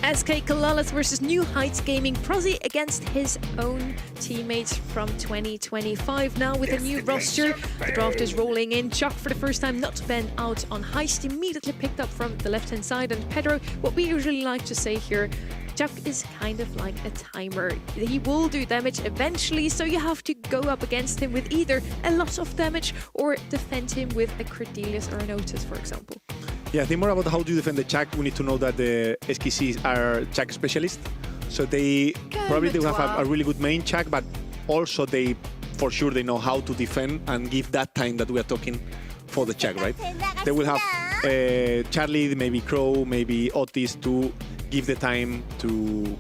SKCALALAS versus New Heights Gaming. Prosy against his own teammates from 2025. Now with a new roster, the draft is rolling in. Chuck for the first time not been out on Heist, immediately picked up from the left-hand side. And Pedro, what we usually like to say here, Chuck is kind of like a timer. He will do damage eventually, so you have to go up against him with either a lot of damage or defend him with a Cordelius or an Otis, for example. Yeah, I think more about how to defend the Chuck. We need to know that the SKCs are Chuck specialists. So they probably will have a really good main Chuck, but also they, for sure, they know how to defend and give that time that we are talking for the Chuck, right? They will have Charlie, maybe Crow, maybe Otis to give the time to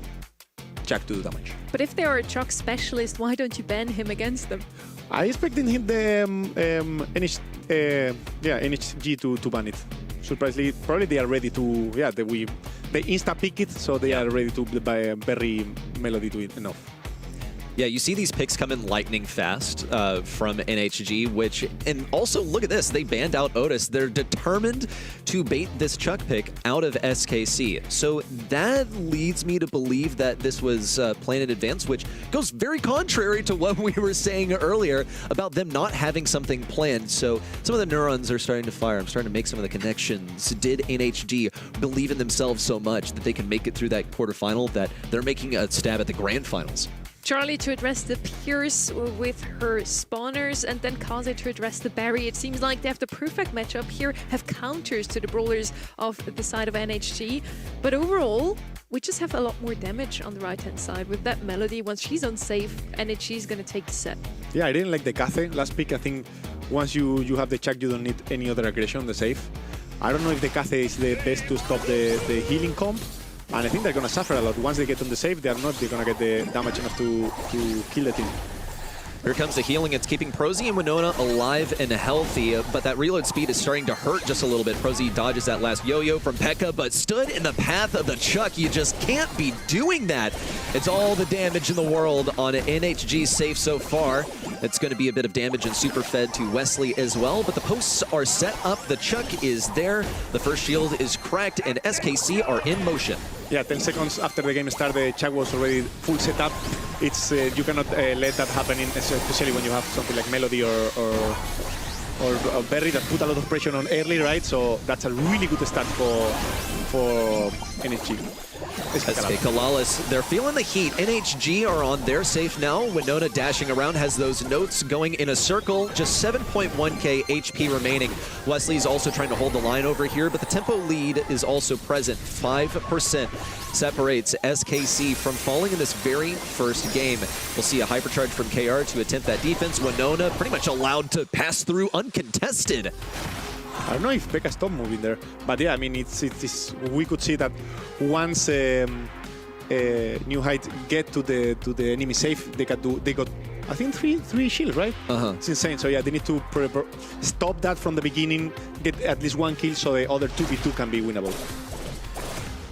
Chuck to do damage. But if they are a Chuck specialist, why don't you ban him against them? I expected him the NHG to ban it. Surprisingly, probably they are ready to, they insta-pick it, so they are ready to bury Melody to it enough. Yeah, you see these picks come in lightning fast from NHG, and also look at this, they banned out Otis. They're determined to bait this Chuck pick out of SKC. So that leads me to believe that this was planned in advance, which goes very contrary to what we were saying earlier about them not having something planned. So some of the neurons are starting to fire. I'm starting to make some of the connections. Did NHG believe in themselves so much that they can make it through that quarterfinal that they're making a stab at the grand finals? Charlie to address the Pierce with her spawners, and then Kaze to address the Barry. It seems like they have the perfect matchup here, have counters to the brawlers of the side of NHG. But overall, we just have a lot more damage on the right-hand side. With that Melody, once she's unsafe, NHG is going to take the set. Yeah, I didn't like the Kaze last pick. I think once you have the Chuck, you don't need any other aggression on the safe. I don't know if the Kaze is the best to stop the healing comp. And I think they're going to suffer a lot. Once they get on the save, they're going to get the damage enough to kill the team. Here comes the healing. It's keeping Prosy and Winona alive and healthy, but that reload speed is starting to hurt just a little bit. Prosy dodges that last yo-yo from P.E.K.K.A, but stood in the path of the Chuck. You just can't be doing that. It's all the damage in the world on NHG's safe so far. It's going to be a bit of damage and super fed to Wesley as well, but the posts are set up. The Chuck is there. The first shield is cracked, and SKC are in motion. Yeah, 10 seconds after the game started, the Chuck was already full setup. It's you cannot let that happen, especially when you have something like Melody or Berry that put a lot of pressure on early, right? So that's a really good start for NHG. SKCALALAS, they're feeling the heat. NHG are on their safe now. Winona dashing around, has those notes going in a circle. Just 7.1k HP remaining. Wesley's also trying to hold the line over here, but the tempo lead is also present. 5% separates SKC from falling in this very first game. We'll see a hypercharge from KR to attempt that defense. Winona pretty much allowed to pass through uncontested. I don't know if P.E.K.K.A stopped moving there, but yeah, I mean, it's we could see that once New Heights get to the enemy safe, they got I think three shields, right? It's insane. So yeah, they need to stop that from the beginning, get at least one kill, so the other 2v2 can be winnable.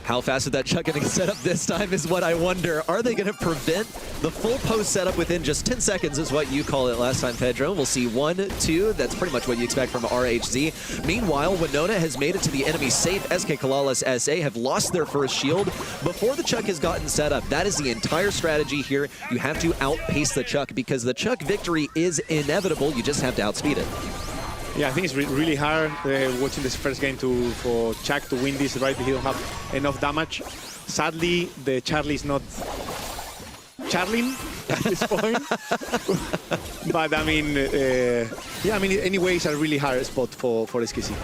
How fast is that Chuck going to set up this time is what I wonder. Are they going to prevent the full post setup within just 10 seconds is what you called it last time, Pedro. We'll see 1, 2. That's pretty much what you expect from RHZ. Meanwhile, Winona has made it to the enemy safe. SKCALALAS SA have lost their first shield before the Chuck has gotten set up. That is the entire strategy here. You have to outpace the Chuck because the Chuck victory is inevitable. You just have to outspeed it. Yeah, I think it's really hard watching this first game for Chuck to win this, right? He don't have enough damage. Sadly, the Charlie is not Charlie at this point. But I mean, yeah, I mean, anyway, it's a really hard spot for SKC.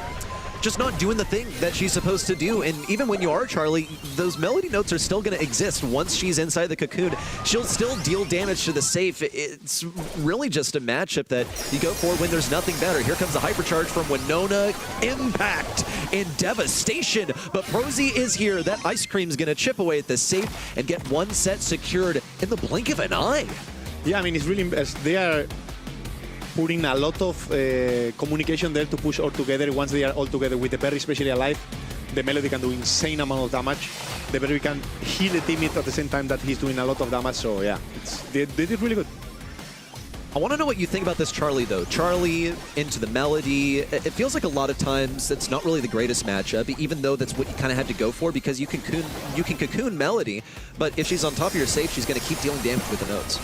Just not doing the thing that she's supposed to do. And even when you are Charlie, those Melody notes are still going to exist. Once she's inside the cocoon, she'll still deal damage to the safe. It's really just a matchup that you go for when there's nothing better. Here comes the hypercharge from Winona. Impact and devastation. But Prosy is here. That ice cream's going to chip away at the safe and get one set secured in the blink of an eye. Yeah, I mean, it's really, they are putting a lot of communication there to push all together. Once they are all together with the Berry especially alive, the Melody can do insane amount of damage. The Berry can heal the teammate at the same time that he's doing a lot of damage. So yeah, they did really good. I want to know what you think about this Charlie, though. Charlie into the Melody. It feels like a lot of times it's not really the greatest matchup, even though that's what you kind of had to go for because you can cocoon Melody, but if she's on top of your safe, she's going to keep dealing damage with the nodes.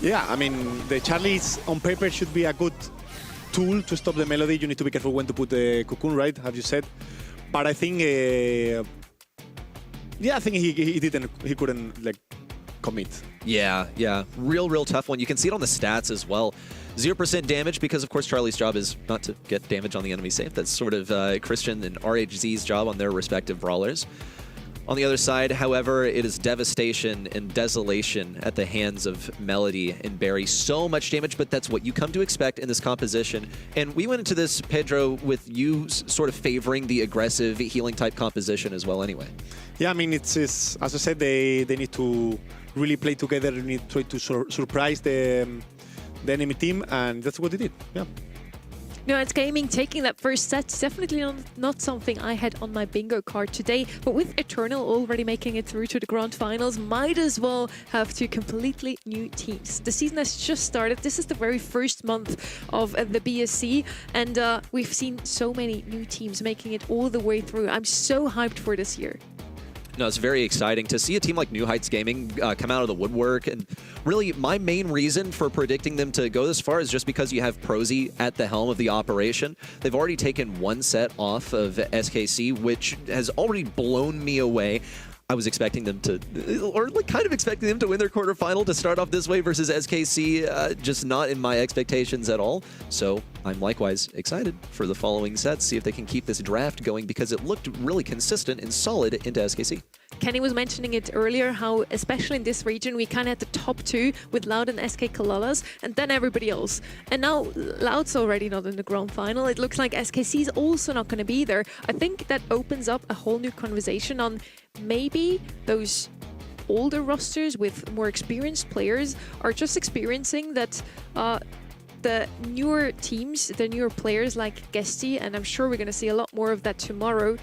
Yeah, I mean, the Charlies on paper should be a good tool to stop the Melody. You need to be careful when to put the cocoon, right, have you said. But I think, yeah, I think he couldn't, like, commit. Yeah. Real tough one. You can see it on the stats as well. 0% damage because, of course, Charlie's job is not to get damage on the enemy safe. That's sort of Christian and RHZ's job on their respective brawlers. On the other side, however, it is devastation and desolation at the hands of Melody and Barry. So much damage, but that's what you come to expect in this composition. And we went into this, Pedro, with you sort of favoring the aggressive healing type composition as well anyway. Yeah, I mean, it's as I said, they need to really play together. They need to try to surprise the enemy team, and that's what they did. Yeah. No, it's gaming taking that first set. Definitely not something I had on my bingo card today. But with Eternal already making it through to the grand finals, might as well have two completely new teams. The season has just started. This is the very first month of the BSC, and we've seen so many new teams making it all the way through. I'm so hyped for this year. No, it's very exciting to see a team like New Heights Gaming come out of the woodwork. And really, my main reason for predicting them to go this far is just because you have Prosy at the helm of the operation. They've already taken one set off of SKC, which has already blown me away. I was expecting them to, or like kind of expecting them to win their quarterfinal to start off this way versus SKC, just not in my expectations at all. So I'm likewise excited for the following sets, see if they can keep this draft going because it looked really consistent and solid into SKC. Kenny was mentioning it earlier, how especially in this region, we kind of had the top two with Loud and SKCALALAS, and then everybody else. And now Loud's already not in the grand final. It looks like SKC's also not going to be there. I think that opens up a whole new conversation on maybe those older rosters with more experienced players are just experiencing that the newer teams, the newer players like Guesty, and I'm sure we're going to see a lot more of that tomorrow,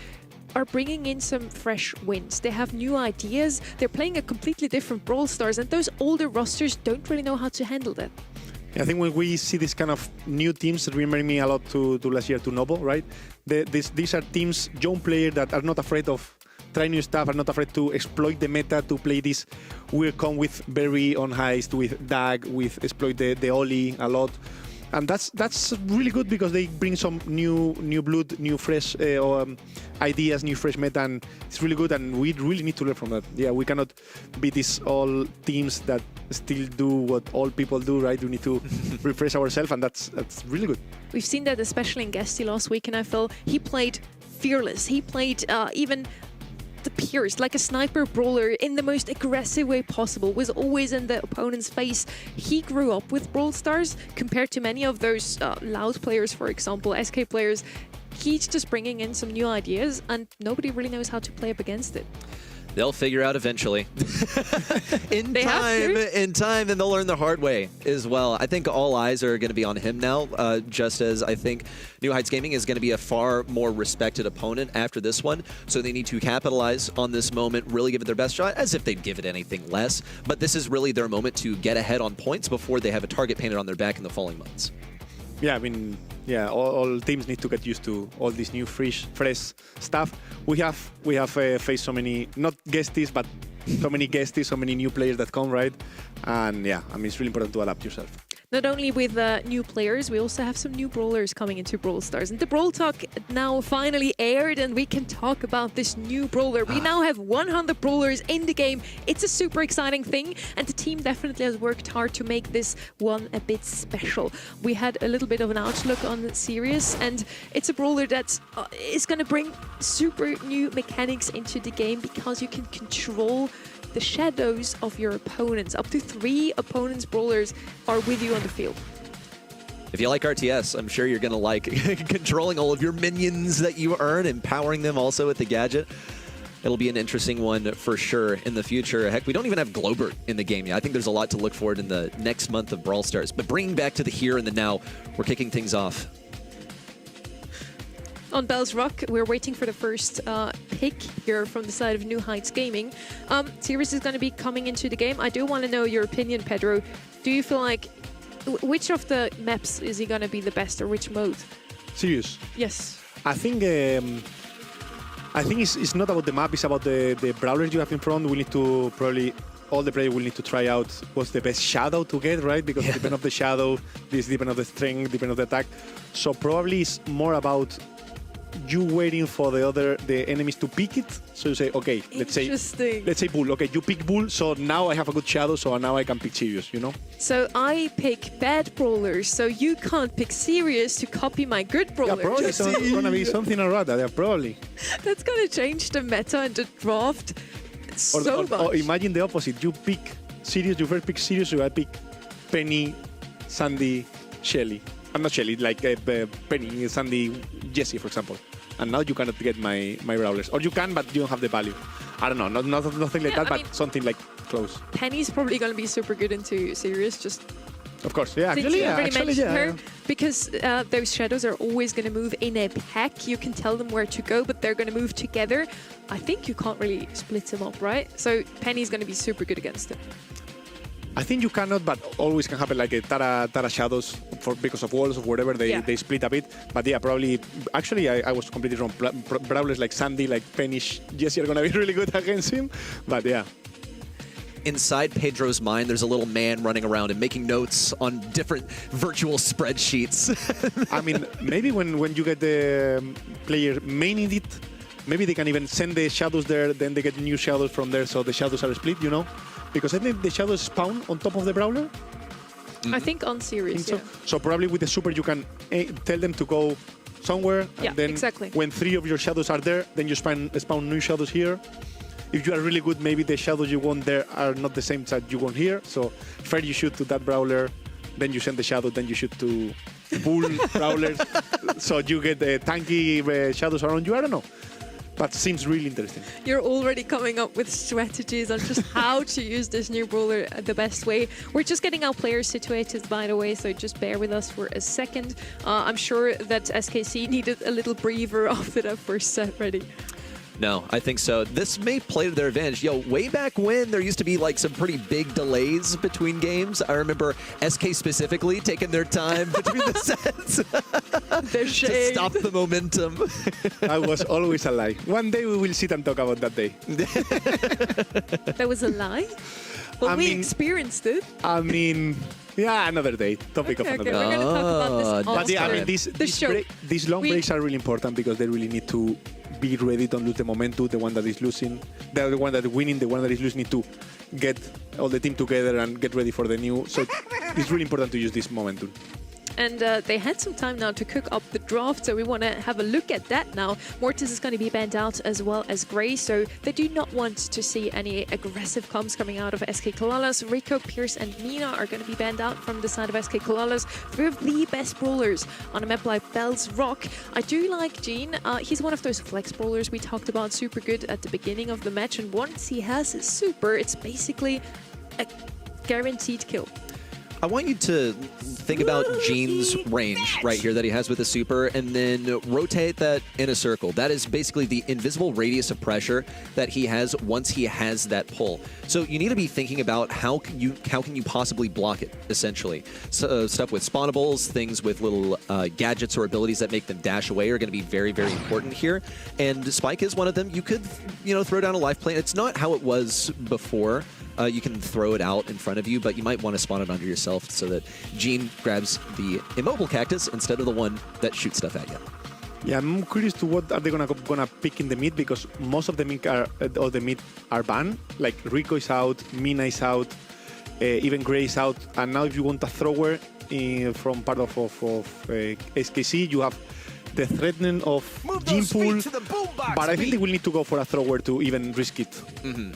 are bringing in some fresh wins. They have new ideas. They're playing a completely different Brawlstars, and those older rosters don't really know how to handle that. I think when we see this kind of new teams, remembering me a lot to last year to Novo, right? These are teams, young players that are not afraid of trying new stuff, are not afraid to exploit the meta, to play this weird comp with Berry on heist, with Dag, with exploit the Oli a lot. And that's really good because they bring some new blood, new fresh ideas, new fresh meta, and it's really good. And we really need to learn from that. Yeah, we cannot be these all teams that still do what all people do, right? We need to refresh ourselves, and that's really good. We've seen that especially in Guesty last week, and I feel he played fearless. He played even the pierce, like a sniper brawler in the most aggressive way possible, was always in the opponent's face. He grew up with Brawlstars compared to many of those Loud players, for example, SK players. He's just bringing in some new ideas and nobody really knows how to play up against it. They'll figure out eventually. in time, and they'll learn the hard way as well. I think all eyes are going to be on him now, just as I think New Heights Gaming is going to be a far more respected opponent after this one. So they need to capitalize on this moment, really give it their best shot, as if they'd give it anything less. But this is really their moment to get ahead on points before they have a target painted on their back in the following months. Yeah, I mean, yeah, all teams need to get used to all this new fresh stuff. We have faced so many, not guesties, but so many guesties, so many new players that come, right? And yeah, I mean, it's really important to adapt yourself. Not only with new players, we also have some new brawlers coming into Brawlstars. And the Brawl Talk now finally aired, and we can talk about this new brawler. We now have 100 brawlers in the game. It's a super exciting thing, and the team definitely has worked hard to make this one a bit special. We had a little bit of an outlook on Sirius, and it's a brawler that is going to bring super new mechanics into the game because you can control the shadows of your opponents. Up to 3 opponents' brawlers are with you on the field. If you like RTS, I'm sure you're going to like controlling all of your minions that you earn, empowering them also with the gadget. It'll be an interesting one for sure in the future. Heck, we don't even have Globert in the game yet. I think there's a lot to look forward in the next month of Brawl Stars. But bringing back to the here and the now, we're kicking things off. On Bell's Rock, we're waiting for the first pick here from the side of New Heights Gaming. Sirius is going to be coming into the game. I do want to know your opinion, Pedro. Do you feel like Which of the maps is he going to be the best, or which mode? Serious. Yes. I think it's not about the map, it's about the brawlers you have in front. We need to probably, all the players will need to try out what's the best shadow to get, right? Because it depends on the shadow, this depends on the strength, depends on the attack. So probably it's more about you waiting for the enemies to pick it. So you say, okay, let's say Bull. Okay, you pick Bull, so now I have a good shadow, so now I can pick Sirius, you know? So I pick bad brawlers, so you can't pick Sirius to copy my good brawler. Yeah, probably it's gonna be something around that, yeah, probably. That's gonna change the meta and the draft so much. Or imagine the opposite. You pick Sirius, you first pick Sirius, so I pick Penny, Sandy, Shelly. I'm not Shelly, like Penny, Sandy, Jessie, for example. And now you cannot get my brawlers. Or you can, but you don't have the value. I don't know, nothing like that, but something like close. Penny's probably going to be super good into Sirius, just... Of course, yeah, her, because those shadows are always going to move in a pack. You can tell them where to go, but they're going to move together. I think you can't really split them up, right? So Penny's going to be super good against it. I think you cannot, but always can happen like a Tara shadows because of walls or whatever, they split a bit. But yeah, probably, actually I was completely wrong. Brawlers like Sandy, like Penny, Jessie are going to be really good against him, but yeah. Inside Pedro's mind, there's a little man running around and making notes on different virtual spreadsheets. I mean, maybe when you get the player maining it, maybe they can even send the shadows there, then they get new shadows from there, so the shadows are split, you know? Because I think the shadows spawn on top of the brawler. I think on Sirius, yeah. So probably with the super you can tell them to go somewhere, and then when 3 of your shadows are there, then you spawn new shadows here. If you are really good, maybe the shadows you want there are not the same that you want here. So first you shoot to that brawler, then you send the shadow, then you shoot to Bull brawlers. So you get the tanky shadows around you. I don't know. But seems really interesting. You're already coming up with strategies on just how to use this new brawler the best way. We're just getting our players situated, by the way, so just bear with us for a second. I'm sure that SKC needed a little breather after that first set ready. No, I think so. This may play to their advantage. Yo, way back when, there used to be like some pretty big delays between games. I remember SK specifically taking their time between the sets to stop the momentum. That was always a lie. One day we will sit and talk about that day. That was a lie? Well, we experienced it. I mean... Yeah, another day. Topic of another day. We're going to talk about this But yeah, I mean, these long breaks are really important because they really need to be ready, don't lose the momentum. The one that is losing, the one that is winning, the one that is losing need to get all the team together and get ready for the new. So it's really important to use this momentum. And they had some time now to cook up the draft, so we want to have a look at that now. Mortis is going to be banned out as well as Gray, so they do not want to see any aggressive comms coming out of SKCALALAS. Rico, Pierce, and Mina are going to be banned out from the side of SKCALALAS. Three of the best brawlers on a map like Bell's Rock. I do like Gene. He's one of those flex brawlers we talked about, super good at the beginning of the match, and once he has his super, it's basically a guaranteed kill. I want you to think about Gene's range right here that he has with the super, and then rotate that in a circle. That is basically the invisible radius of pressure that he has once he has that pull. So you need to be thinking about how can you possibly block it, essentially. So, stuff with spawnables, things with little gadgets or abilities that make them dash away are going to be very, very important here. And Spike is one of them. You could, throw down a life plane. It's not how it was before. You can throw it out in front of you, but you might want to spawn it under yourself so that Gene grabs the immobile cactus instead of the one that shoots stuff at you. Yeah, I'm curious to what are they gonna pick in the mid, because most of the mid are banned. Like Rico is out, Mina is out, even Gray is out, and now if you want a thrower from part of SKC, you have the threatening of Gene pool, but I think they will need to go for a thrower to even risk it. Mm-hmm.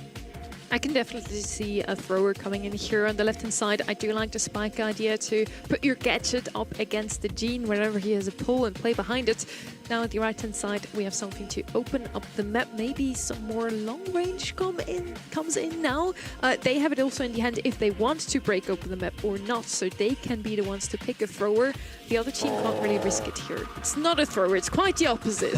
I can definitely see a thrower coming in here on the left-hand side. I do like the Spike idea to put your gadget up against the Gene wherever he has a pull and play behind it. Now on the right-hand side, we have something to open up the map. Maybe some more long range comes in now. They have it also in the hand if they want to break open the map or not, so they can be the ones to pick a thrower. The other team can't really risk it here. It's not a thrower, it's quite the opposite.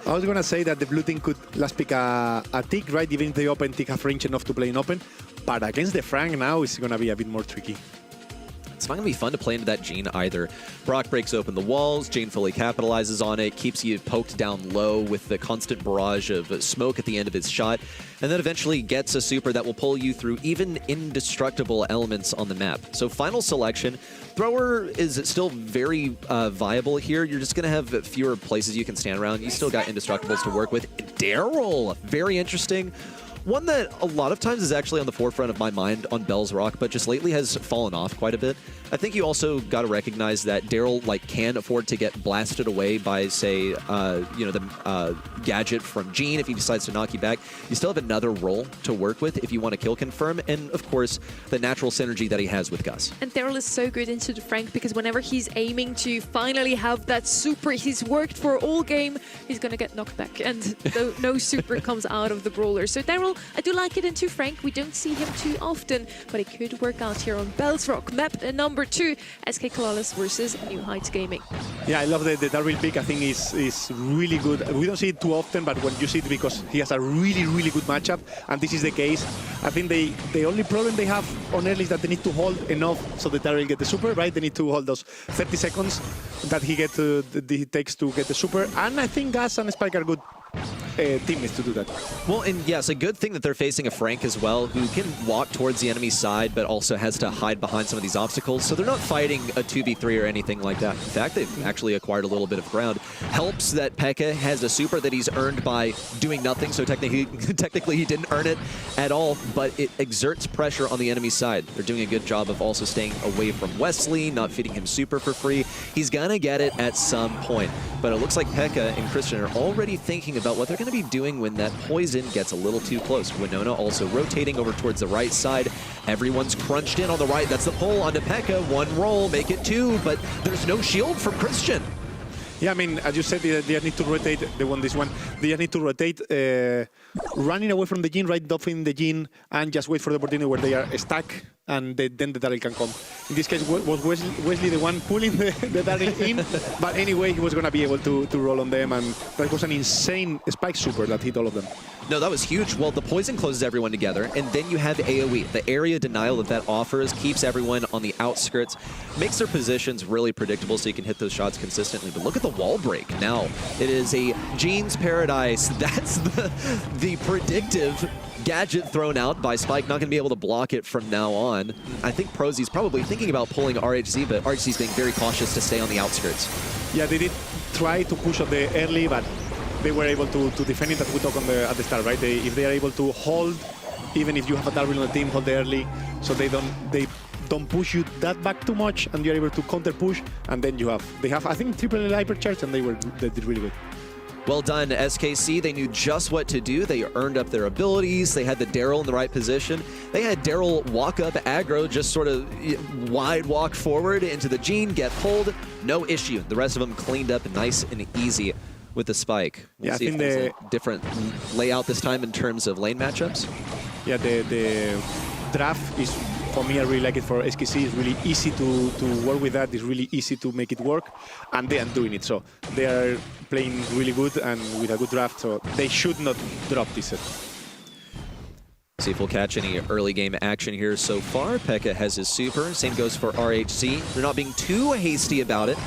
I was going to say that the blue team could last pick a tick, right? Even if the open tick have range enough to play in open. But against the Frank now, it's going to be a bit more tricky. it's not going to be fun to play into that Gene either. Brock breaks open the walls, Gene fully capitalizes on it, keeps you poked down low with the constant barrage of smoke at the end of his shot, and then eventually gets a super that will pull you through even indestructible elements on the map. So final selection, Thrower is still very viable here. You're just going to have fewer places you can stand around. You still got indestructibles to work with. Daryl, very interesting. One that a lot of times is actually on the forefront of my mind on Bell's Rock, but just lately has fallen off quite a bit. I think you also got to recognize that Daryl can afford to get blasted away by, say, the gadget from Gene if he decides to knock you back. You still have another role to work with if you want to kill confirm, and of course the natural synergy that he has with Gus. And Daryl is so good into the Frank because whenever he's aiming to finally have that super he's worked for all game, he's gonna get knocked back, and no super comes out of the brawler. So Daryl, I do like it into Frank. We don't see him too often, but it could work out here on Bell's Rock. Map number 2, SKCALALAS versus New Heights Gaming. Yeah, I love the Daryl pick. I think is really good. We don't see it too often, but when you see it, because he has a really, really good matchup, and this is the case. I think the only problem they have on early is that they need to hold enough so that Daryl get the super, right? They need to hold those 30 seconds that he takes to get the super, and I think Gus and Spike are good teammates to do that. Well, and yes, a good thing that they're facing a Frank as well, who can walk towards the enemy side, but also has to hide behind some of these obstacles. So they're not fighting a 2v3 or anything like that. In fact, they've actually acquired a little bit of ground. Helps that Pekka has a super that he's earned by doing nothing, so technically he didn't earn it at all, but it exerts pressure on the enemy side. They're doing a good job of also staying away from Wesley, not feeding him super for free. He's gonna get it at some point, but it looks like Pekka and Christian are already thinking about what they're going to be doing when that poison gets a little too close. Winona also rotating over towards the right side. Everyone's crunched in on the right. That's the pull onto Pekka. One roll, make it 2, but there's no shield from Christian. Yeah, I mean, as you said, they need to rotate. They won this one. They need to rotate, running away from the Gene, right, duffing the Gene, and just wait for the opportunity where they are stuck, and then the Daryl can come. In this case, was Wesley the one pulling the Daryl in, but anyway, he was going to be able to roll on them, and that was an insane spike super that hit all of them. No, that was huge. Well, the poison closes everyone together, and then you have AoE. The area denial that offers keeps everyone on the outskirts, makes their positions really predictable so you can hit those shots consistently. But look at the wall break now. It is a Gene's Paradise. That's the predictive gadget thrown out by Spike. Not going to be able to block it from now on. I think Prozy's probably thinking about pulling RHC, but RHC's being very cautious to stay on the outskirts. Yeah, they did try to push on the early, but they were able to defend it, that we talked at the start, right? If they are able to hold, even if you have a Daryl on the team, hold the early, so they don't push you that back too much, and you're able to counter push, and then they have I think triple hypercharge, and they did really good. Well done, SKC. They knew just what to do. They earned up their abilities. They had the Daryl in the right position. They had Daryl walk up aggro, just sort of wide walk forward into the Gene, get pulled, no issue. The rest of them cleaned up nice and easy with the Spike. We'll see if there's a different layout this time in terms of lane matchups. Yeah, the draft is, for me, I really like it for SKC. It's really easy to work with that. It's really easy to make it work, and they are doing it. So they are playing really good and with a good draft, so they should not drop this set. See if we'll catch any early game action here so far. Pekka has his super. Same goes for RHC. They're not being too hasty about it.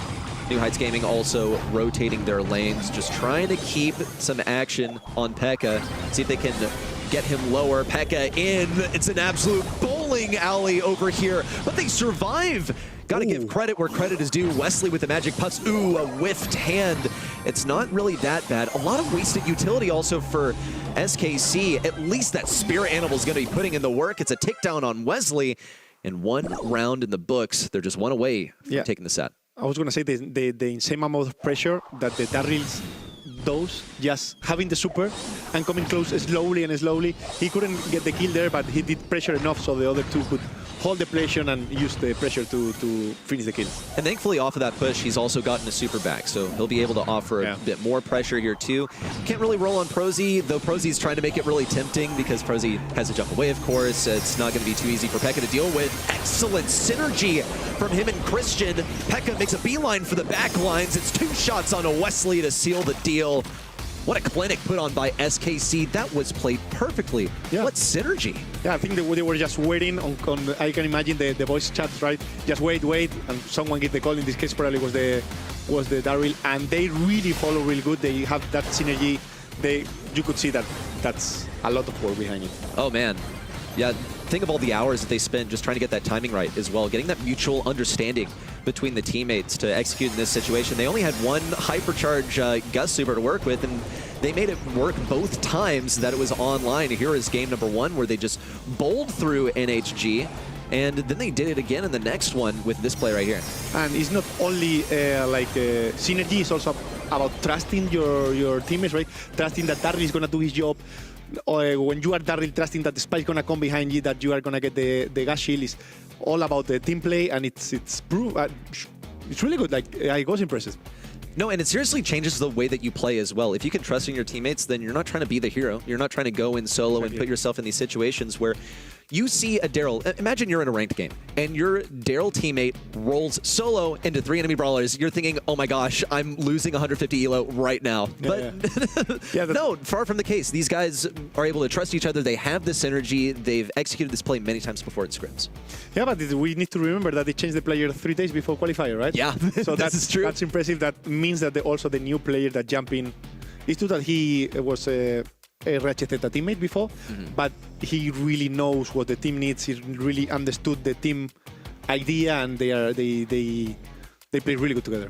New Heights Gaming also rotating their lanes, just trying to keep some action on Pekka. See if they can get him lower. Pekka in. It's an absolute bowling alley over here, but they survive. Got to give credit where credit is due. Wesley with the magic puffs. Ooh, a whiffed hand. It's not really that bad. A lot of wasted utility also for SKC. At least that spirit animal is going to be putting in the work. It's a takedown on Wesley. And 1 round in the books. They're just 1 away from taking the set. I was going to say the insane amount of pressure that the Daryl does, just having the super and coming close slowly and slowly. He couldn't get the kill there, but he did pressure enough so the other two could hold the pressure and use the pressure to finish the kill. And thankfully off of that push, he's also gotten a super back, so he'll be able to offer a bit more pressure here too. Can't really roll on Prozy, though Prozy's trying to make it really tempting because Prozy has to jump away, of course. It's not going to be too easy for Pekka to deal with. Excellent synergy from him and Christian. Pekka makes a beeline for the back lines. It's 2 shots on a Wesley to seal the deal. What a clinic put on by SKC. That was played perfectly. Yeah. What synergy. Yeah, I think they were just waiting on I can imagine the voice chats, right? Just wait, and someone get the call. In this case, probably was the Daryl, and they really follow really good. They have that synergy. You could see that that's a lot of work behind it. Oh, man. Yeah, think of all the hours that they spent just trying to get that timing right as well, getting that mutual understanding between the teammates to execute in this situation. They only had one hypercharge Gus Super to work with, and they made it work both times that it was online. Here is game number 1, where they just bowled through NHG, and then they did it again in the next one with this play right here. And it's not only synergy, it's also about trusting your teammates, right? Trusting that Daryl is going to do his job. When you are Daryl, trusting that the spike is going to come behind you, that you are going to get the gas shield. Is all about the team play, and it's really good. Like, it was impressive. No, and it seriously changes the way that you play as well. If you can trust in your teammates, then you're not trying to be the hero. You're not trying to go in solo and put yourself in these situations where you see a Daryl. Imagine you're in a ranked game, and your Daryl teammate rolls solo into 3 enemy brawlers. You're thinking, oh my gosh, I'm losing 150 elo right now. But no, far from the case. These guys are able to trust each other. They have this synergy. They've executed this play many times before in scrims. Yeah, but we need to remember that they changed the player 3 days before qualifier, right? Yeah, so that's true. That's impressive. That means that also the new player that jump in, it's true that he was a Ratchet Theta teammate before, but he really knows what the team needs. He really understood the team idea, and they play really good together.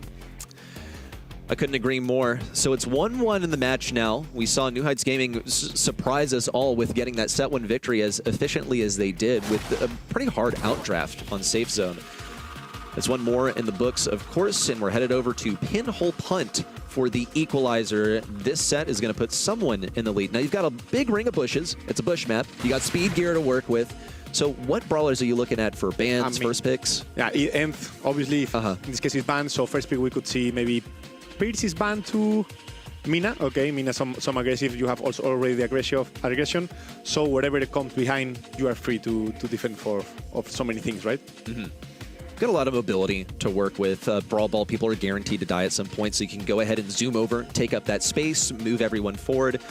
I couldn't agree more. So it's 1-1 in the match now. We saw New Heights Gaming surprise us all with getting that set 1 victory as efficiently as they did with a pretty hard outdraft on Safe Zone. That's one more in the books, of course, and we're headed over to Pinhole Punt for the equalizer. This set is going to put someone in the lead. Now, you've got a big ring of bushes. It's a bush map. You got speed gear to work with. So what brawlers are you looking at for bans, first picks? Yeah, Nth, obviously. In this case, it's banned. So first pick, we could see maybe Pierce is banned to Mina. Okay, Mina, some aggressive. You have also already the aggression. So whatever it comes behind, you are free to defend of so many things, right? Got a lot of mobility to work with. Brawl Ball people are guaranteed to die at some point, so you can go ahead and zoom over, take up that space, move everyone forward.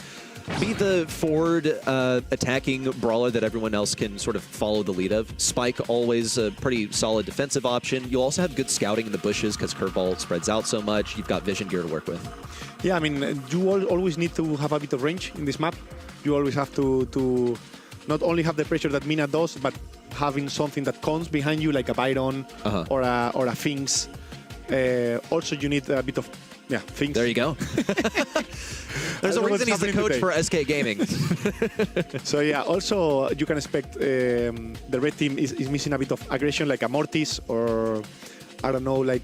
Be the forward attacking brawler that everyone else can sort of follow the lead of. Spike, always a pretty solid defensive option. You'll also have good scouting in the bushes because Curveball spreads out so much. You've got vision gear to work with. Yeah, I mean, you always need to have a bit of range in this map. You always have to not only have the pressure that Mina does, but having something that comes behind you, like a Byron or a Finks. Also, you need a bit of Finks. There you go. There's a reason he's the coach for SK Gaming. So yeah, also you can expect the red team is missing a bit of aggression, like a Mortis or I don't know, like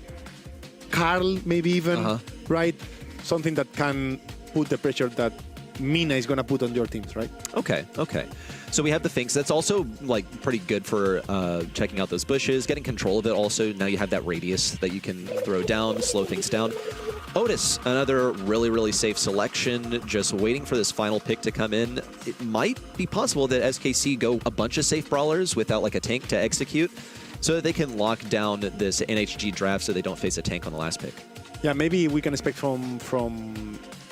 Carl maybe even, right? Something that can put the pressure that Mina is going to put on your teams, right? Okay. So we have the Finks. That's also like pretty good for checking out those bushes, getting control of it. Also, now you have that radius that you can throw down, slow things down. Otis, another really, really safe selection. Just waiting for this final pick to come in. It might be possible that SKC go a bunch of safe brawlers without like a tank to execute, so that they can lock down this NHG draft so they don't face a tank on the last pick. Yeah, maybe we can expect from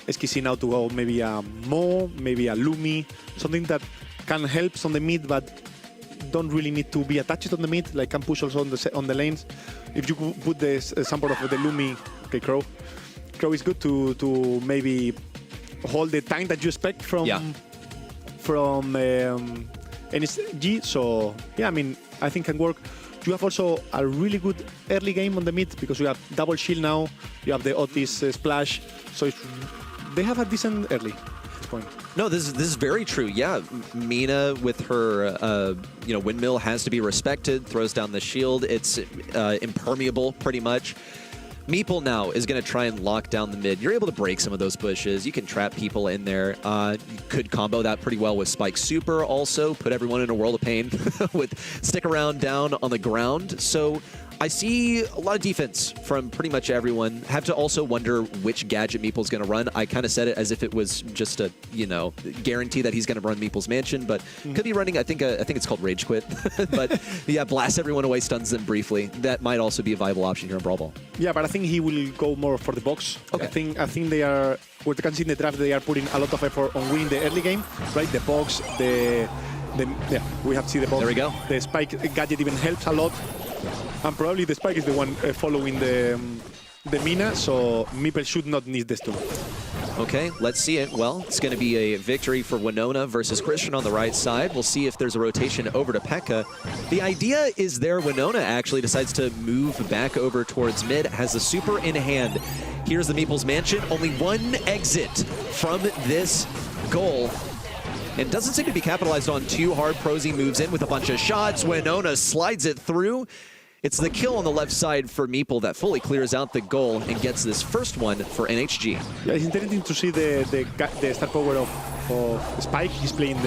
SKC now to go maybe a Mo, maybe a Lumi, something that can help on the mid, but don't really need to be attached on the mid, like can push also on the lanes. If you could put the sample of the Lumi, okay, Crow is good to maybe hold the time that you expect from NHG. So yeah, I mean, I think can work. You have also a really good early game on the mid because you have double shield now. You have the Otis splash, so they have a decent early at this point. No, this is very true. Yeah, Mina with her windmill has to be respected. Throws down the shield. It's impermeable pretty much. Meeple now is going to try and lock down the mid. You're able to break some of those bushes. You can trap people in there. You could combo that pretty well with Spike Super also. Put everyone in a world of pain with stick around down on the ground. So I see a lot of defense from pretty much everyone. Have to also wonder which gadget Meeple's going to run. I kind of said it as if it was just a, guarantee that he's going to run Meeple's Mansion, but could be running, I think it's called Rage Quit. But yeah, blast everyone away, stuns them briefly. That might also be a viable option here in Brawl Ball. Yeah, but I think he will go more for the box. Okay. I think they are we can see in the draft they are putting a lot of effort on winning the early game, right? The box, yeah, we have seen the box. There we go. The spike gadget even helps a lot, and probably the spike is the one following the Mina, so Meeple should not need this too. Okay, let's see it. Well, it's going to be a victory for Winona versus Christian on the right side. We'll see if there's a rotation over to Pekka. The idea is there, Winona actually decides to move back over towards mid, has a super in hand. Here's the Meeple's Mansion. Only one exit from this goal. And doesn't seem to be capitalized on too hard. Prosy moves in with a bunch of shots. Winona slides it through. It's the kill on the left side for Meeple that fully clears out the goal and gets this first one for NHG. Yeah, it's interesting to see the star power of Spike. He's playing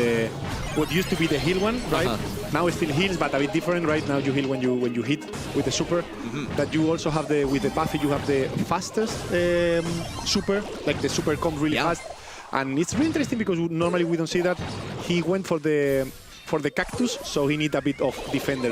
what used to be the heal one, right? Now it still heals, but a bit different, right? Now you heal when you hit with the super. That you also have with the Buffy, you have the fastest super, like the super comes really fast. And it's really interesting because normally we don't see that. He went for the cactus, so he needs a bit of defender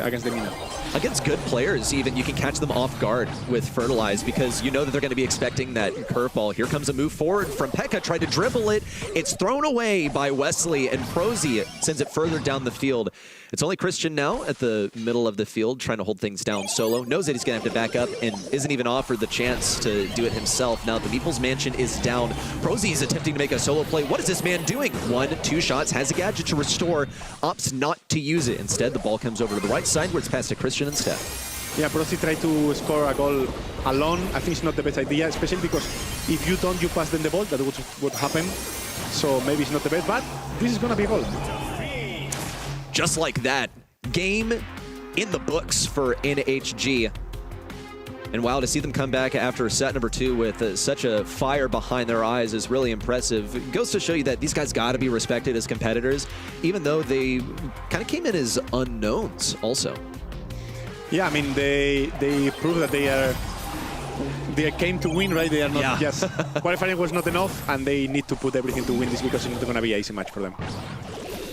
against the Mina. Against good players, even, you can catch them off guard with Fertilize because you know that they're going to be expecting that curveball. Here comes a move forward from Pekka, tried to dribble it. It's thrown away by Wesley, and Prosy sends it further down the field. It's only Christian now at the middle of the field trying to hold things down solo. Knows that he's going to have to back up and isn't even offered the chance to do it himself. Now the Meeple's Mansion is down. Prosy is attempting to make a solo play. What is this man doing? 1-2 shots, has a gadget to restore, opts not to use it. Instead, the ball comes over to the right side where it's passed to Christian instead. Yeah, Prosy tried to score a goal alone. I think it's not the best idea, especially because if you don't, you pass them the ball. That would what happen. So maybe it's not the best, but this is going to be a goal. Just like that, game in the books for NHG. And wow, to see them come back after set number 2 with such a fire behind their eyes is really impressive. It goes to show you that these guys got to be respected as competitors, even though they kind of came in as unknowns also. Yeah, I mean, they prove that they came to win, right? They are not just qualifying was not enough, and they need to put everything to win this because it's not going to be an easy match for them.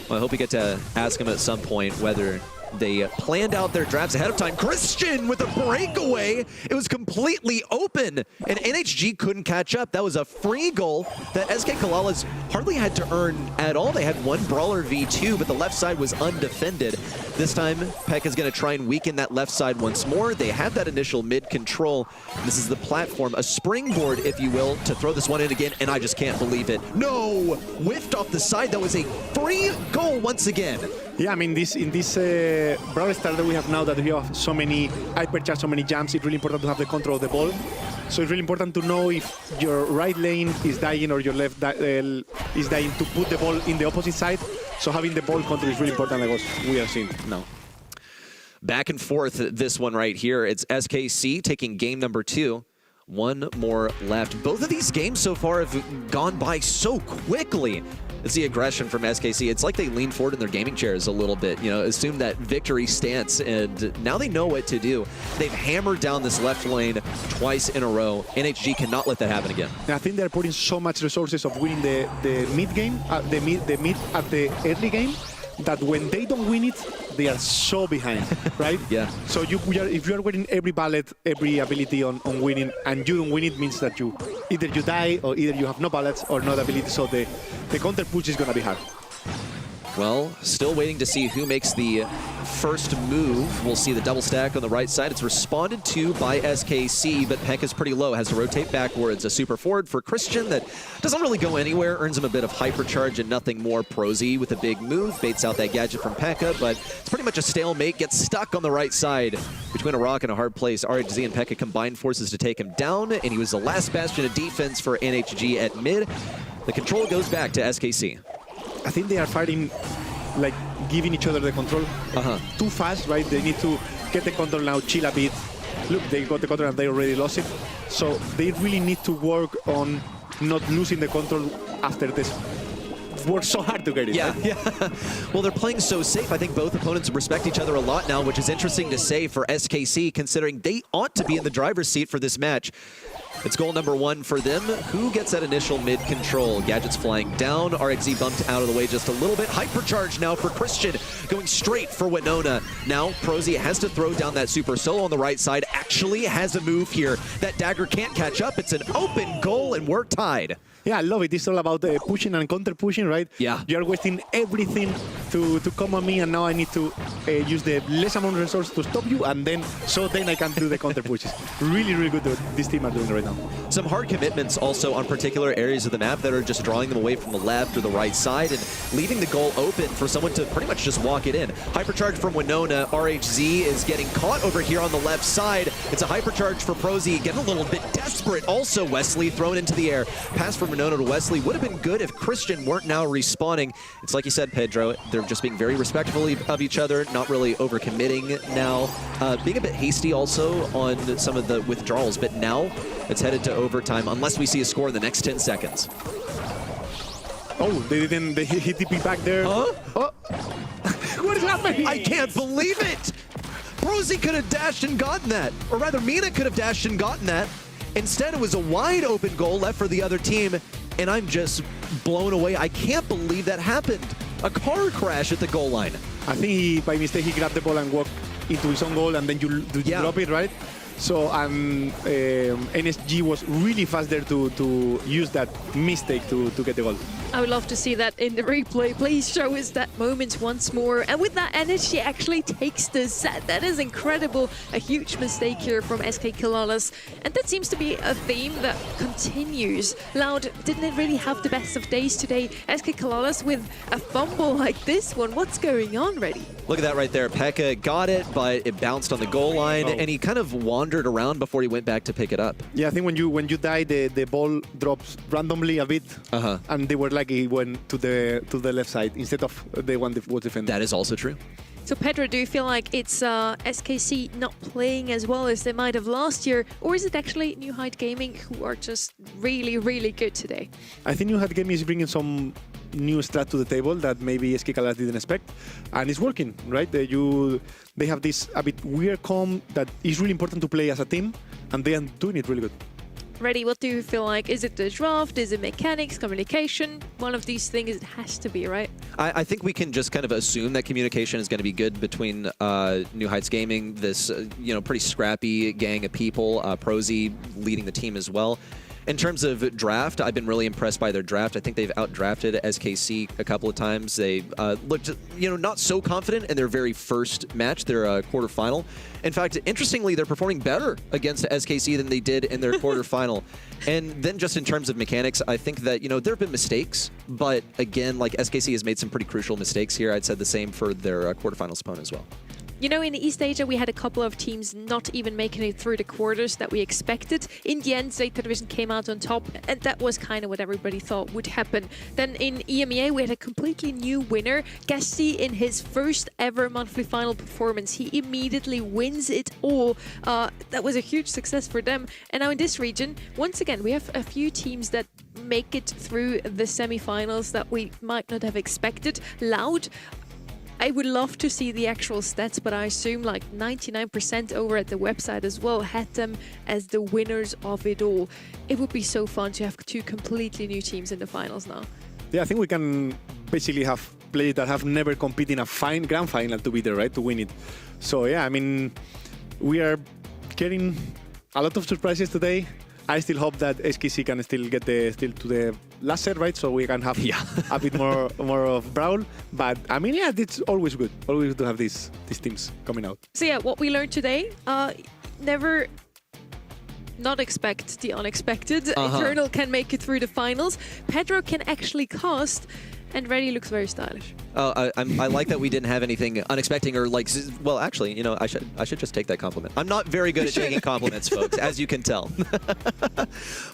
Well, I hope we get to ask them at some point whether they planned out their drafts ahead of time. Christian with a breakaway. It was completely open, and NHG couldn't catch up. That was a free goal that SKCALALAS hardly had to earn at all. They had one Brawler v2, but the left side was undefended. This time, Pekka's going to try and weaken that left side once more. They have that initial mid control. This is the platform, a springboard, if you will, to throw this one in again, and I just can't believe it. No! Whiffed off the side. That was a free goal once again. Yeah, I mean, in this Brawlstars that we have now, that we have so many hypercharge, so many jumps, it's really important to have the control of the ball. So it's really important to know if your right lane is dying or your left is dying to put the ball in the opposite side. So having the ball control is really important, like we are seeing now. Back and forth, this one right here. It's SKC taking game number 2. One more left. Both of these games so far have gone by so quickly. It's the aggression from SKC. It's like they lean forward in their gaming chairs a little bit, you know, assume that victory stance, and now they know what to do. They've hammered down this left lane twice in a row. NHG cannot let that happen again. I think they're putting so much resources of winning the mid game, the mid at the early game, that when they don't win it, they are so behind, right? Yeah. So if you are winning every ballet, every ability on winning, and you don't win it, means that either you die or either you have no ballets or no ability. So the counter push is going to be hard. Well, still waiting to see who makes the first move. We'll see the double stack on the right side. It's responded to by SKC, but Pekka's pretty low. Has to rotate backwards. A super forward for Christian that doesn't really go anywhere. Earns him a bit of hypercharge and nothing more. Prosy with a big move. Baits out that gadget from Pekka, but it's pretty much a stalemate. Gets stuck on the right side between a rock and a hard place. RHZ and Pekka combined forces to take him down, and he was the last bastion of defense for NHG at mid. The control goes back to SKC. I think they are fighting, like, giving each other the control too fast, right? They need to get the control now, chill a bit. Look, they got the control and they already lost it. So they really need to work on not losing the control after this. Worked so hard to get it. Yeah, right? yeah. Well, they're playing so safe. I think both opponents respect each other a lot now, which is interesting to say for SKC, considering they ought to be in the driver's seat for this match. It's goal number 1 for them. Who gets that initial mid control? Gadget's flying down. RXZ bumped out of the way just a little bit. Hypercharge now for Christian, going straight for Winona. Now Prosy has to throw down that super solo on the right side. Actually has a move here. That dagger can't catch up. It's an open goal, and we're tied. Yeah, I love it. It's all about pushing and counter-pushing, right? Yeah. You're wasting everything to come on me, and now I need to use the less amount of resources to stop you, and then I can do the counter-pushes. Really, really good what this team are doing right now. Some hard commitments also on particular areas of the map that are just drawing them away from the left or the right side and leaving the goal open for someone to pretty much just walk it in. Hypercharge from Winona. RHZ is getting caught over here on the left side. It's a hypercharge for Prosy, getting a little bit desperate. Also, Wesley thrown into the air. Pass from Winona to Wesley would have been good if Christian weren't now respawning. It's like you said, Pedro, they're just being very respectful of each other, not really overcommitting now. Being a bit hasty also on some of the withdrawals, but now it's headed to overtime unless we see a score in the next 10 seconds. Oh, they hit the back there. Huh? Oh. What is happening? I can't believe it! Prosy could have dashed and gotten that, or rather Mina could have dashed and gotten that. Instead, it was a wide open goal left for the other team, and I'm just blown away. I can't believe that happened. A car crash at the goal line. I think by mistake he grabbed the ball and walked into his own goal, and then you drop it, right? So NHG was really fast there to use that mistake to get the goal. I would love to see that in the replay. Please show us that moment once more. And with that, NHG actually takes the set. That is incredible. A huge mistake here from SKCALALAS. And that seems to be a theme that continues. Loud didn't really have the best of days today. SKCALALAS with a fumble like this one. What's going on, Reddy? Look at that right there. Pekka got it, but it bounced on the goal line, and he kind of wandered around before he went back to pick it up. Yeah, I think when you die, the ball drops randomly a bit, and they were like he went to the left side instead of the one that was defended. That is also true. So Pedro, do you feel like it's SKC not playing as well as they might have last year, or is it actually New Height Gaming who are just really, really good today? I think New Height Gaming is bringing some new strat to the table that maybe SKCALALAS didn't expect, and it's working, right? They have this a bit weird comp that is really important to play as a team, and they are doing it really good. Reddy, what do you feel like? Is it the draft? Is it mechanics, communication? One of these things it has to be, right? I think we can just kind of assume that communication is going to be good between New Heights Gaming, this pretty scrappy gang of people, Prosy leading the team as well. In terms of draft, I've been really impressed by their draft. I think they've outdrafted SKC a couple of times. They looked, not so confident in their very first match, their quarterfinal. In fact, interestingly, they're performing better against SKC than they did in their quarterfinal. And then just in terms of mechanics, I think that, there have been mistakes. But again, like SKC has made some pretty crucial mistakes here. I'd said the same for their quarterfinals opponent as well. In East Asia, we had a couple of teams not even making it through the quarters that we expected. In the end, Zeta Division came out on top, and that was kind of what everybody thought would happen. Then in EMEA, we had a completely new winner. Gasti, in his first ever monthly final performance, he immediately wins it all. That was a huge success for them. And now in this region, once again, we have a few teams that make it through the semifinals that we might not have expected. Loud, I would love to see the actual stats, but I assume like 99% over at the website as well had them as the winners of it all. It would be so fun to have two completely new teams in the finals now. Yeah, I think we can basically have players that have never competed in a grand final to be there, right, to win it. So yeah, I mean, we are getting a lot of surprises today. I still hope that SKC can still get to the last set, right? So we can have a bit more of Brawl. But I mean, yeah, it's always good to have these teams coming out. So yeah, what we learned today, never not expect the unexpected. Eternal can make it through the finals. Pedro can actually cast, and Reddy looks very stylish. Oh, I like that we didn't have anything unexpected or like. Well, actually, I should just take that compliment. I'm not very good at taking compliments, folks, as you can tell.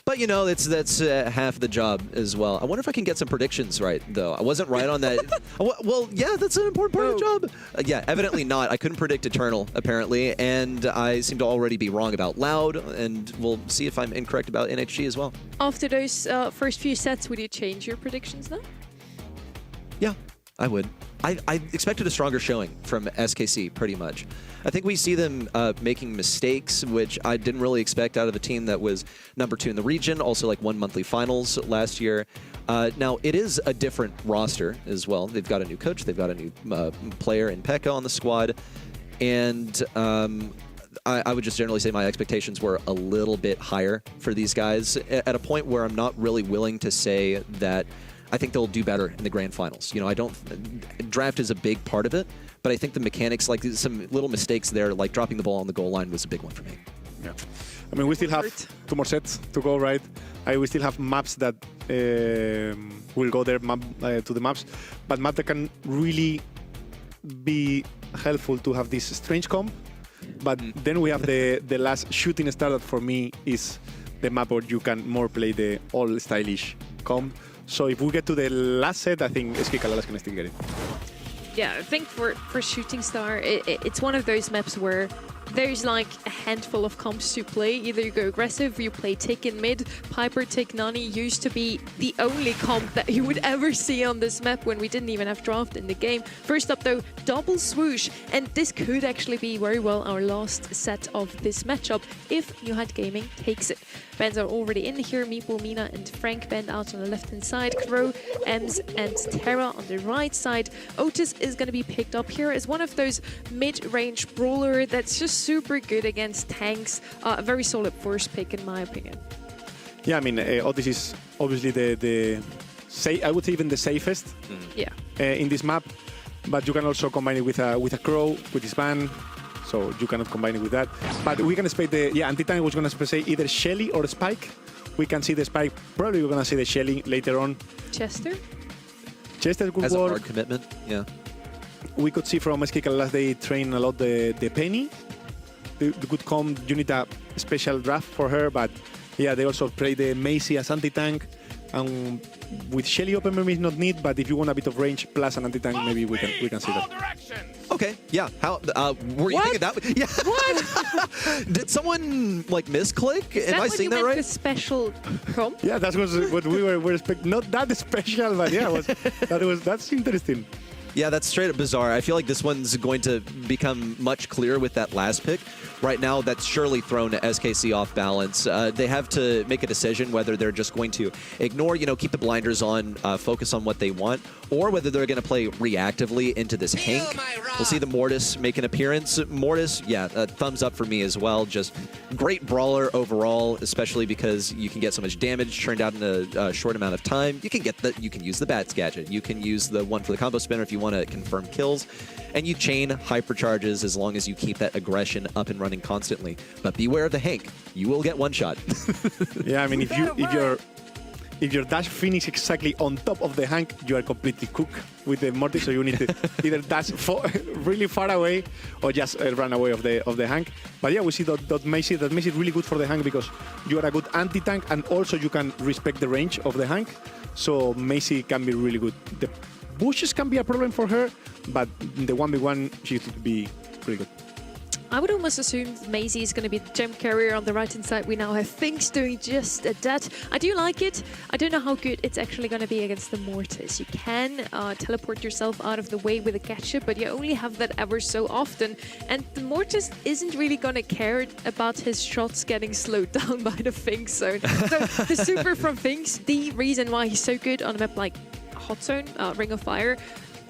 But that's half the job as well. I wonder if I can get some predictions right, though. I wasn't right on that. Well, yeah, that's an important part of the job. Yeah, evidently not. I couldn't predict Eternal apparently, and I seem to already be wrong about Loud. And we'll see if I'm incorrect about NHG as well. After those first few sets, would you change your predictions now? Yeah, I would. I expected a stronger showing from SKC, pretty much. I think we see them making mistakes, which I didn't really expect out of a team that was #2 in the region, also like won monthly finals last year. Now, it is a different roster as well. They've got a new coach, they've got a new player in Pekka on the squad, and I would just generally say my expectations were a little bit higher for these guys, at a point where I'm not really willing to say that I think they'll do better in the grand finals. You know, I don't. Draft is a big part of it, but I think the mechanics, like some little mistakes there, like dropping the ball on the goal line, was a big one for me. Yeah, I mean, we still have 2 more sets to go, right? We still have maps that will go there to the maps, but map that can really be helpful to have this strange comp. But then we have the last shooting star that for me is the map where you can more play the all stylish comp. So if we get to the last set, I think SKCALALAS can still get it. Yeah, I think for Shooting Star, it's one of those maps where there's like a handful of comps to play. Either you go aggressive, or you play Tick in mid. Piper, Tick, Nani used to be the only comp that you would ever see on this map when we didn't even have draft in the game. First up though, double swoosh, and this could actually be very well our last set of this matchup if New Heights Gaming takes it. Bans are already in here. Meeple, Mina and Frank band out on the left-hand side. Crow, Ems and Terra on the right side. Otis is going to be picked up here as one of those mid-range brawler that's just super good against tanks. A very solid first pick in my opinion. Yeah, I mean, Otis is obviously I would say even the safest in this map, but you can also combine it with a Crow, with his ban. So you cannot combine it with that. But we can expect anti-tank was going to say either Shelly or Spike. We can see the Spike. Probably we're going to see the Shelly later on. Chester As could work. a hard commitment, yeah. We could see from SKCALALAS they train a lot the Penny. The good comp, you need a special draft for her, but yeah, they also play the Macy as anti-tank. And with Shelly open maybe not need, but if you want a bit of range plus an anti-tank, maybe we can see that. Okay, yeah. How were you thinking that? Yeah. What? Did someone like misclick? Am I seeing that right? The special comp? Yeah, that was what we were expecting. Not that special, but yeah, that's interesting. Yeah, that's straight up bizarre. I feel like this one's going to become much clearer with that last pick. Right now, that's surely thrown SKC off balance. They have to make a decision whether they're just going to ignore, keep the blinders on, focus on what they want, or whether they're going to play reactively into this Hank. We'll see the Mortis make an appearance. Mortis, yeah, thumbs up for me as well. Just great brawler overall, especially because you can get so much damage churned out in a short amount of time. You can use the Bats gadget. You can use the one for the combo spinner if you want to confirm kills, and you chain hypercharges as long as you keep that aggression up and running constantly. But beware of the Hank. You will get one shot. Yeah, I mean, if your dash finish exactly on top of the Hank, you are completely cooked with the Mortis. So you need to either dash really far away or just run away of the Hank. But yeah, we see that makes it really good for the Hank because you are a good anti-tank and also you can respect the range of the Hank. So Macy can be really good. The bushes can be a problem for her, but the 1v1 she should be pretty good. I would almost assume Maisie is going to be the gem carrier on the right-hand side. We now have Finks doing just that. I do like it. I don't know how good it's actually going to be against the Mortis. You can teleport yourself out of the way with a gadget, but you only have that ever so often. And the Mortis isn't really going to care about his shots getting slowed down by the Finks zone. So the super from Finks, the reason why he's so good on a map like Hot Zone, Ring of Fire,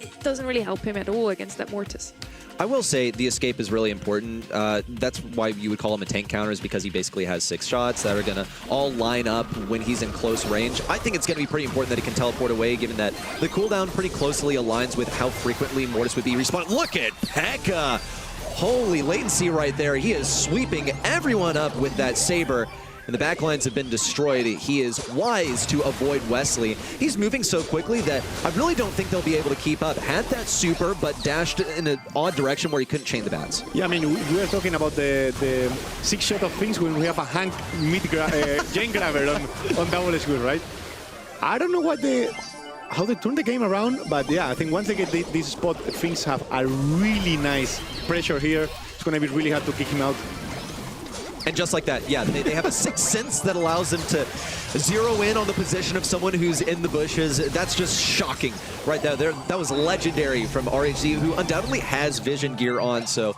it doesn't really help him at all against that Mortis. I will say the escape is really important. That's why you would call him a tank counter, is because he basically has 6 shots that are going to all line up when he's in close range. I think it's going to be pretty important that he can teleport away, given that the cooldown pretty closely aligns with how frequently Mortis would be respawned. Look at Pekka! Holy latency right there. He is sweeping everyone up with that Saber. And the backlines have been destroyed. He is wise to avoid Wesley. He's moving so quickly that I really don't think they'll be able to keep up. Had that super, but dashed in an odd direction where he couldn't chain the bats. Yeah, I mean, we are talking about the 6-shot of things when we have a Hank Jane grabber on double square, right? I don't know how they turn the game around, but yeah, I think once they get this spot, things have a really nice pressure here. It's going to be really hard to kick him out. And just like that, yeah, they have a sixth sense that allows them to zero in on the position of someone who's in the bushes. That's just shocking right there. That was legendary from RHG, who undoubtedly has vision gear on, so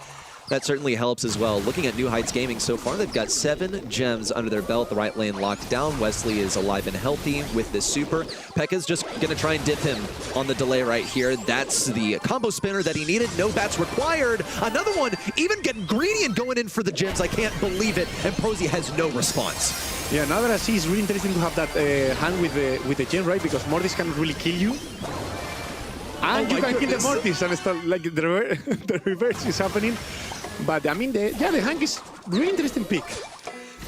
that certainly helps as well. Looking at New Heights Gaming so far, they've got 7 gems under their belt. The right lane locked down. Wesley is alive and healthy with this super. Pekka's just going to try and dip him on the delay right here. That's the combo spinner that he needed. No bats required. Another one, even getting greedy and going in for the gems. I can't believe it. And Prosy has no response. Yeah, now that I see, it's really interesting to have that hand with the gem, right? Because Mortis can really kill you. And you can kill the Mortis and start, like, the reverse is happening. But I mean, the Hank is really interesting pick.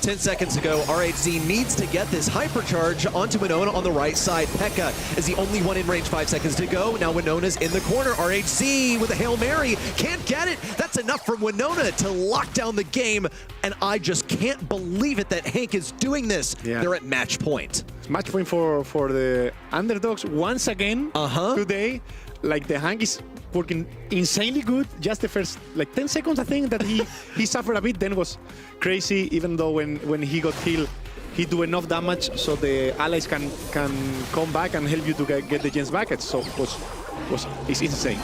10 seconds to go, RHZ needs to get this hypercharge onto Winona on the right side. Pekka is the only one in range, 5 seconds to go. Now Winona's in the corner. RHZ with a Hail Mary, can't get it. That's enough from Winona to lock down the game. And I just can't believe it that Hank is doing this. Yeah. They're at match point. Match point for the underdogs once again today. Like, the Hank is working insanely good. Just the first, like, 10 seconds, I think, that he suffered a bit, then was crazy, even though when he got killed, he do enough damage so the allies can come back and help you to get the gems back. So it's insane.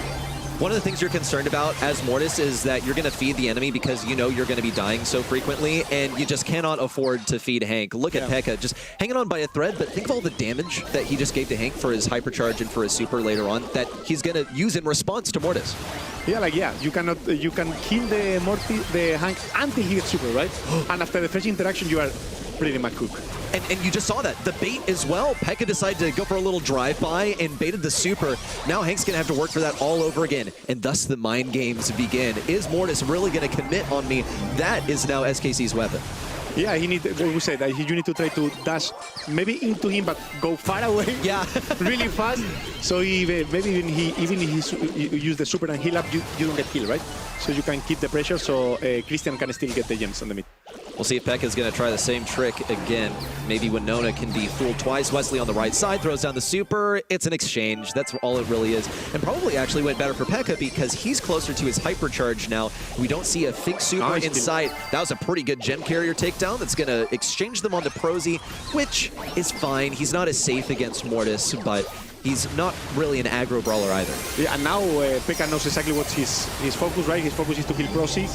One of the things you're concerned about as Mortis is that you're going to feed the enemy because you know you're going to be dying so frequently, and you just cannot afford to feed Hank. Look at Pekka, just hanging on by a thread, but think of all the damage that he just gave to Hank for his hypercharge and for his super later on that he's going to use in response to Mortis. Yeah, you can kill the Hank until he gets super, right? And after the first interaction, you are pretty much cooked. And you just saw that. The bait as well. Pekka decided to go for a little drive-by and baited the super. Now Hank's going to have to work for that all over again. And thus the mind games begin. Is Mortis really going to commit on me? That is now SKC's weapon. Yeah, you need to try to dash maybe into him, but go far away. Yeah. Really fast. So maybe even if he use the super and heal up, you don't get killed, right? So you can keep the pressure so Christian can still get the gems on the mid. We'll see if Pekka's going to try the same trick again. Maybe Winona can be fooled twice. Wesley on the right side throws down the super. It's an exchange. That's all it really is. And probably actually went better for Pekka because he's closer to his hypercharge now. We don't see a Fig super in sight. That was a pretty good gem carrier takedown that's going to exchange them onto Prosy, which is fine. He's not as safe against Mortis, but he's not really an aggro brawler either. Yeah, and now Pekka knows exactly what's his focus, right? His focus is to kill Prosy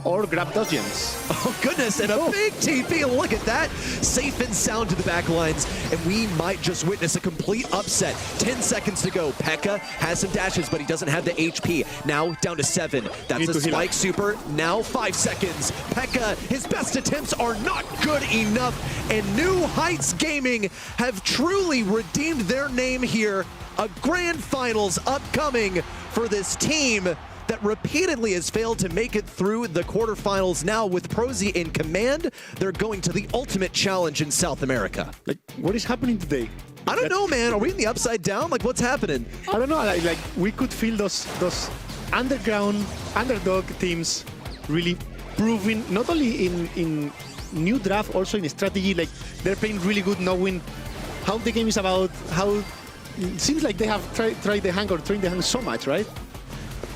or grab those gems. Oh, goodness, and a big TP. Look at that. Safe and sound to the back lines, and we might just witness a complete upset. 10 seconds to go. Pekka has some dashes, but he doesn't have the HP. Now down to 7. That's a spike super. Now 5 seconds. Pekka, his best attempts are not good enough, and New Heights Gaming have truly redeemed their name here. A grand finals upcoming for this team that repeatedly has failed to make it through the quarterfinals. Now with Prosy in command, they're going to the ultimate challenge in South America. Like, what is happening today? I don't know, man. Are we in the upside down? Like, what's happening? I don't know. Like we could feel those underdog teams really proving, not only in new draft, also in strategy. Like, they're playing really good, knowing how the game is about. How it seems like they have tried the Hank or trained the Hank so much, right?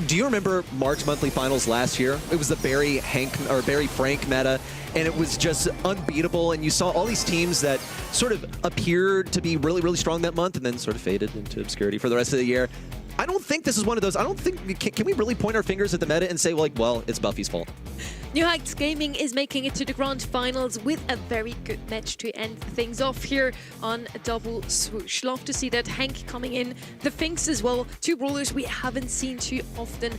Do you remember March monthly finals last year? It was the Barry Frank meta, and it was just unbeatable. And you saw all these teams that sort of appeared to be really, really strong that month and then sort of faded into obscurity for the rest of the year. I don't think this is one of those. I don't think, can we really point our fingers at the meta and say, like, well, it's Buffy's fault? New Heights Gaming is making it to the grand finals with a very good match to end things off here on Double Swoosh. Love to see that. Hank coming in, the Finks as well. Two brawlers we haven't seen too often